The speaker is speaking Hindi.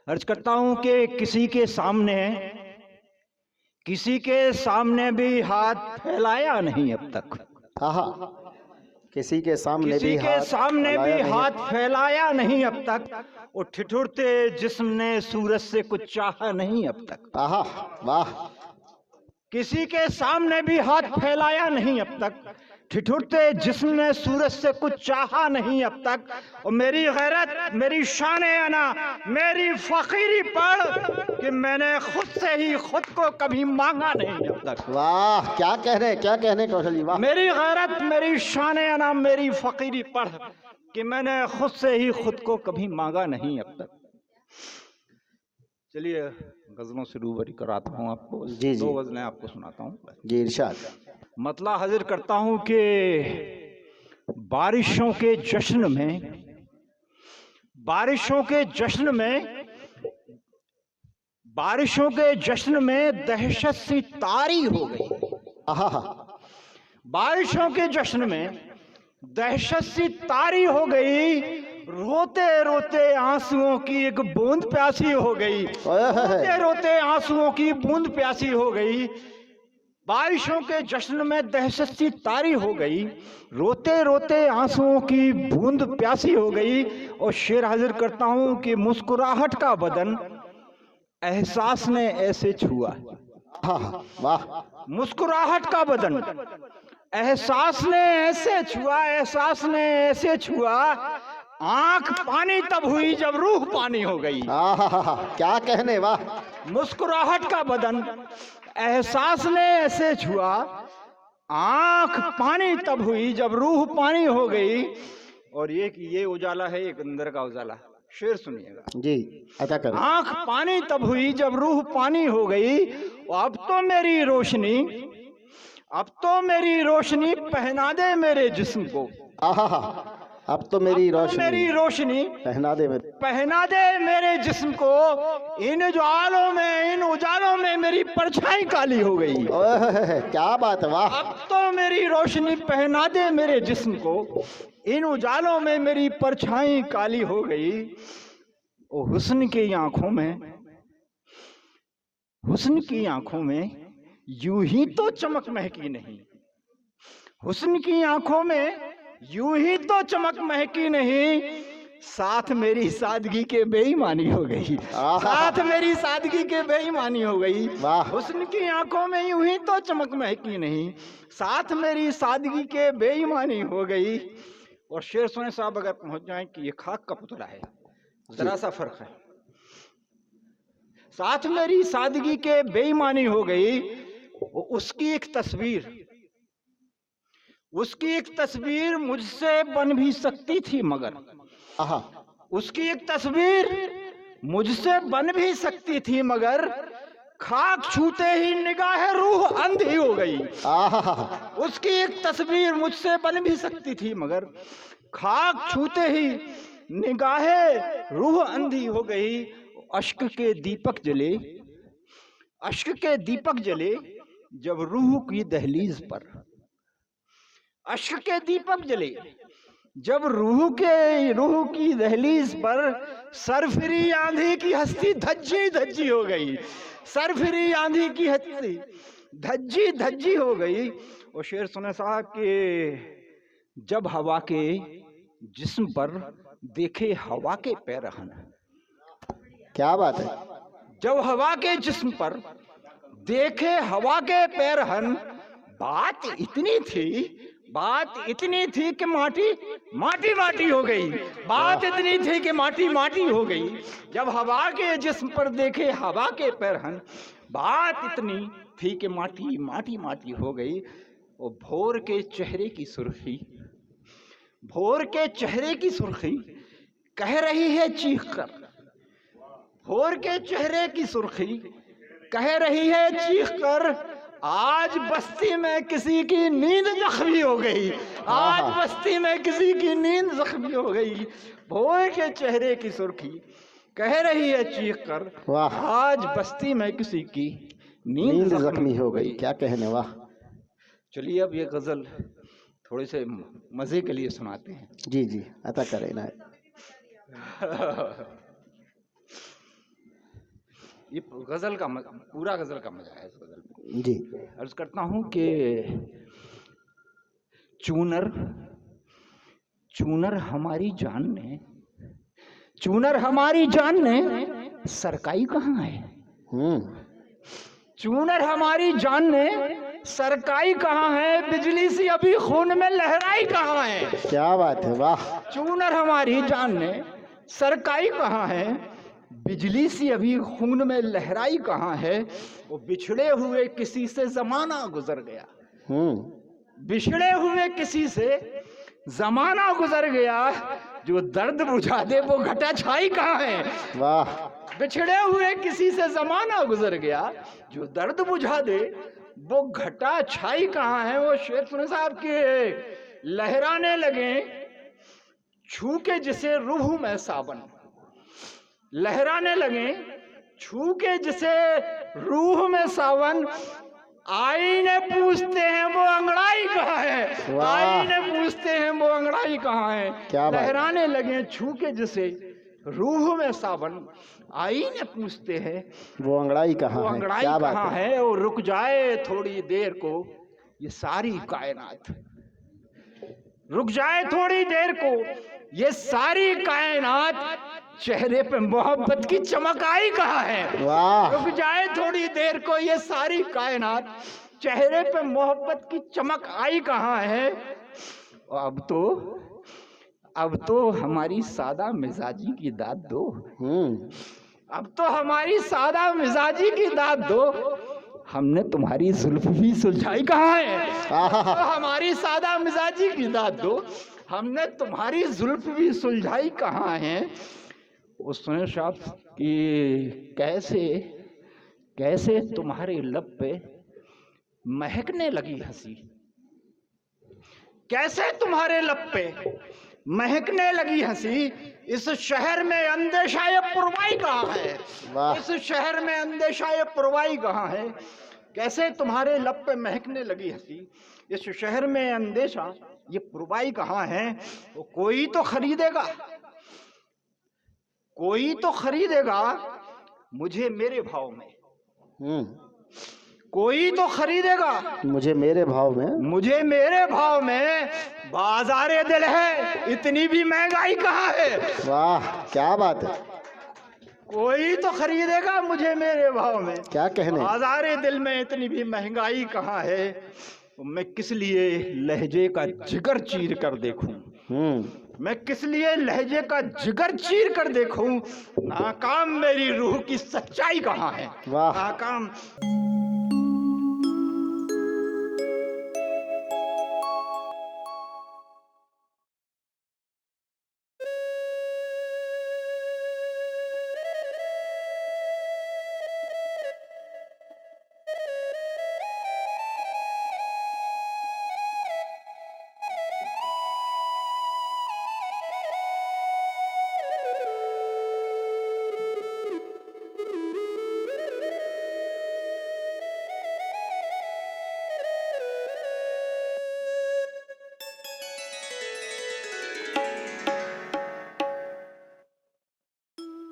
अर्ज करता हूं कि किसी के सामने भी हाथ फैलाया नहीं अब तक। हाँ, किसी के सामने भी हाथ फैलाया नहीं अब तक। वो ठिठुरते जिस्म ने सूरज से कुछ चाहा नहीं अब तक। वाह। किसी के सामने भी हाथ फैलाया नहीं अब तक। ठिठुरते जिस्म ने सूरज से कुछ चाहा नहीं अब तक। और मेरी गैरत, मेरी शान-ए-अना, मेरी फकीरी पढ़ कि मैंने खुद से ही खुद को कभी मांगा नहीं अब तक। वाह, क्या कहने कौशल जी, वाह। मेरी गैरत, मेरी शान-ए-अना, मेरी फकीरी पढ़ कि मैंने खुद से ही खुद को कभी मांगा नहीं अब तक। चलिए गजलों से रूबरू कराता हूँ आपको। जी। 2 गजलें आपको सुनाता हूँ जी, इरशाद। मतला हाजिर करता हूँ कि बारिशों के जश्न में दहशत सी तारी हो गई। बारिशों के जश्न में दहशत सी तारी हो गई। रोते रोते आंसुओं की एक बूंद प्यासी हो गई। रोते रोते आंसुओं की बूंद प्यासी हो गई। बारिशों के जश्न में दहशत सी तारी हो गई। रोते रोते आंसुओं की बूंद प्यासी हो गई। और शेर हाजिर करता हूं कि मुस्कुराहट का बदन एहसास ने ऐसे छुआ। वाह। मुस्कुराहट का बदन एहसास ने ऐसे छुआ। आंख पानी तब हुई जब रूह पानी हो गई। क्या कहने, वाह। मुस्कुराहट का बदन एहसास ने ऐसे छुआ। आंख पानी तब हुई जब रूह पानी हो गई। और ये उजाला है, एक अंदर का उजाला। शेर सुनिएगा जी, अता करें। आंख पानी तब हुई जब रूह पानी हो गई। अब तो मेरी रोशनी पहना दे मेरे जिस्म को। अब तो मेरी रोशनी पहना दे मेरे जिस्म को। इन उजालों में मेरी परछाई काली हो गई। क्या बात है, वाह। अब तो मेरी रोशनी पहना दे मेरे जिस्म को। इन उजालों में मेरी परछाई काली हो गई। और हुस्न की आंखों में यूं ही तो चमक महकी नहीं। हुस्न की आंखों में यूं ही तो चमक महकी नहीं। साथ मेरी सादगी के बेईमानी हो गई। हुस्न की आंखों में यूं ही तो चमक महकी नहीं। साथ मेरी सादगी के बेईमानी हो गई। और शेर सुने साहब, अगर पहुंच जाए कि ये खाक का पुतला है, जरा सा फर्क है। साथ मेरी सादगी के बेईमानी हो गई। उसकी एक तस्वीर मुझसे बन भी सकती थी मगर। उसकी एक तस्वीर मुझसे बन भी सकती थी मगर खाक छूते ही निगाह रूह अंधी हो गई। उसकी एक तस्वीर मुझसे बन भी सकती थी मगर खाक छूते ही निगाह रूह अंधी हो गई। अश्क के दीपक जले जब रूह की दहलीज पर। अश्क के दीपक जले जब रूह की दहलीज पर। सरफिरी आंधी की हस्ती धज्जी हो गई। सरफिरी आंधी की हस्ती धज्जी हो गई। और शेर सुने साहब कि जब हवा के जिस्म पर देखे हवा के पैरहन। क्या बात है। जब हवा के जिस्म पर देखे हवा के पैरहन। बात इतनी थी कि माटी हो गई। बात इतनी थी कि माटी हो गई। जब हवा के जिस्म पर देखे हवा के पैरहन। बात इतनी थी कि माटी हो गई। और भोर के चेहरे की सुर्खी कह रही है चीख कर। भोर के चेहरे की सुर्खी कह रही है चीख कर। आज बस्ती में किसी की नींद जख्मी हो गई। भोर के चेहरे की सुर्खी कह रही है चीख कर। आज बस्ती में किसी की नींद जख्मी हो गई। क्या कहने, वाह। चलिए अब ये गजल थोड़े से मजे के लिए सुनाते हैं। जी, अता करें ना। ये गजल का पूरा गजल का मजा है इस गजल में। जी। अर्ज करता हूं कि चूनर चूनर हमारी जान ने, चूनर हमारी जान ने सरकाई कहाँ है? चूनर हमारी जान ने सरकाई कहाँ है? बिजली सी अभी खून में लहराई कहाँ है? क्या बात है, वाह। चूनर हमारी जान ने सरकाई कहाँ है? बिजली सी अभी खून में लहराई कहाँ है? वो बिछड़े हुए किसी से जमाना गुजर गया, बिछड़े हुए किसी से जमाना गुजर गया, जो दर्द बुझा दे वो घटा छाई कहाँ है? वाह। बिछड़े हुए किसी से जमाना गुजर गया, जो दर्द बुझा दे वो घटा छाई कहाँ है? वो शेर सुने साहब के लहराने लगे छू के जिसे रूह में सावन, लहराने लगे छू के जिसे रूह में सावन, आईने पूछते हैं वो अंगड़ाई कहाँ है? आईने पूछते हैं वो अंगड़ाई कहाँ है? लहराने लगे छू के जिसे रूह में सावन, आईने पूछते हैं वो अंगड़ाई कहाँ है? वो अंगड़ाई कहाँ है? और रुक जाए थोड़ी देर को ये सारी कायनात, रुक जाए थोड़ी देर को ये सारी कायनात, चेहरे पे मोहब्बत की चमक आई कहाँ है? वाह। रुक जाए थोड़ी देर को ये सारी कायनात, चेहरे पे मोहब्बत की चमक आई कहाँ है? अब तो हमारी सादा मिजाजी की दाद दो, अब तो हमारी सादा मिजाजी की दाद दो, हमने तुम्हारी जुल्फ भी सुलझाई कहाँ है? तो हमारी सादा मिजाजी की दाद दो, हमने तुम्हारी जुल्फ भी सुलझाई कहाँ है? वो सुने साहब कि कैसे कैसे तुम्हारे लब पे महकने लगी हंसी, कैसे तुम्हारे लब पे महकने लगी हंसी, इस शहर में अंदेशाए पुरवाई कहाँ है? इस शहर में अंदेशाए पुरवाई कहाँ है? कैसे तुम्हारे लब पे महकने लगी हंसी, इस शहर में अंदेशा ये पुरवाई कहाँ है? तो कोई तो खरीदेगा, कोई तो खरीदेगा मुझे मेरे भाव में, कोई तो खरीदेगा मुझे मेरे भाव में, मुझे मेरे भाव में, बाजारे दिल है इतनी भी महंगाई कहाँ है? वाह क्या बात है। कोई तो खरीदेगा मुझे मेरे भाव में, क्या कहने, बाजारे दिल में इतनी भी महंगाई कहाँ है? मैं किस लिए लहजे का जिगर चीर कर देखूं, मैं किस लिए लहजे का जिगर चीर कर देखूं, नाकाम मेरी रूह की सच्चाई कहाँ है? वाह। नाकाम